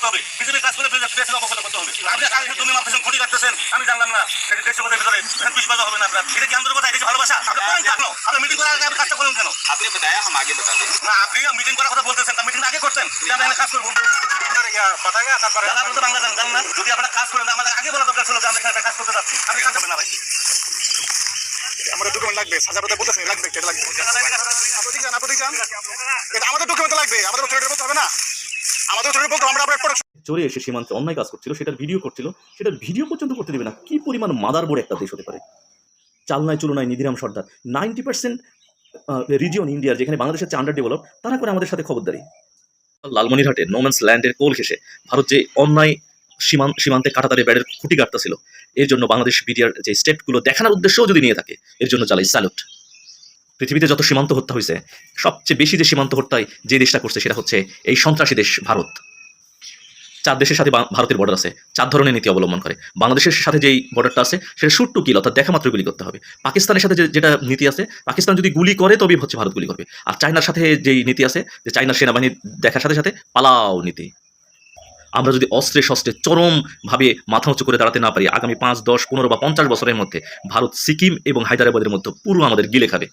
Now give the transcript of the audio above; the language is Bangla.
করতে হবে, বিজেপির কাজ করে দেশের অবগত করতে হবে। আপনি তুমি মাপতেছেন, খুঁটি কাটতেছেন, আমি জানলাম না। দেশের কথা ভিতরে পিস বাজা হবে না আপনার। এটা কি আন্দোলন কথা? এটা কি ভালোবাসা? আপনি করেন কেন? আপনি মিটিং করার আগে কাজটা করেন কেন? आपने बताया हम आगे बता देंगे। না, আপনি মিটিং করার কথা বলতেছেন, তা মিটিং আগে করতেন যে আমরা এখানে কাজ করবো। দাদা, আপনি তো বাংলা জানেন না? যদি আপনারা কাজ করেন, আমাদের আগে বলা দরকার ছিল যে আমরা এখানে একটা কাজ করতে যাচ্ছি। আপনি কাজ করবেন না ভাই। আমাদের ডকুমেন্ট লাগবে, সাজা কথা বলতেছেন লাগবে, কেটে লাগবে। আপনি যান, এটা আমাদের ডকুমেন্ট লাগবে, আমাদের অথরিটি বলতে হবে না, আমাদের অথরিটি বলতে আমরা প্রোডাকশন চলে এসে সীমান্তে অন্যায় কাজ করছিল, সেটার ভিডিও করছিল, সেটার ভিডিও পর্যন্ত করতে দেবে না। কি পরিমাণ মাদারবোর্ড একটা দেশ হতে পারে! চালনায় চুলনায় নিধিরাম সর্দার 90% রিজিয়ন ইন্ডিয়ার, যেখানে বাংলাদেশের চেয়ে আন্ডার ডেভেলপ, তারা করে আমাদের সাথে খবরদারি। লালমনিরহাটে নোম্যান্স ল্যান্ডের কোল ঘেঁষে ভারত যে অন্যায় সীমান্তে কাঁটাতারে ব্যাডের খুঁটি কাটতেছিল, এর জন্য বাংলাদেশ মিডিয়ার যে স্টেপগুলো দেখানোর উদ্দেশ্যও যদি নিয়ে থাকে, এর জন্য চালাই স্যালুট। পৃথিবীতে যত সীমান্ত হত্যা হয়েছে, সবচেয়ে বেশি যে সীমান্ত হত্যায় যে দেশটা করছে সেটা হচ্ছে এই সন্ত্রাসী দেশ ভারত। 4 দেশের সাথে ভারতের বর্ডার আছে, 4 ধরনের নীতি অবলম্বন করে। বাংলাদেশের সাথে যেই বর্ডারটা আছে সেটা শুট টু কিল, অর্থাৎ দেখা মাত্র গুলি করতে হবে। পাকিস্তানের সাথে যেটা নীতি আছে, পাকিস্তান যদি গুলি করে তবেই হচ্ছে ভারত গুলি করবে। আর চায়নার সাথে যেই নীতি আছে, যে চায়নার সেনাবাহিনী দেখার সাথে সাথে পালাও নীতি। আমরা যদি অস্ত্রে শস্ত্রে চরমভাবে মাথা উঁচু করে দাঁড়াতে না পারি, আগামী 5, 10, 15 বা 50 বছরের মধ্যে ভারত সিকিম এবং হায়দ্রাবাদের মধ্যে পুরো আমাদের গিলে খাবে।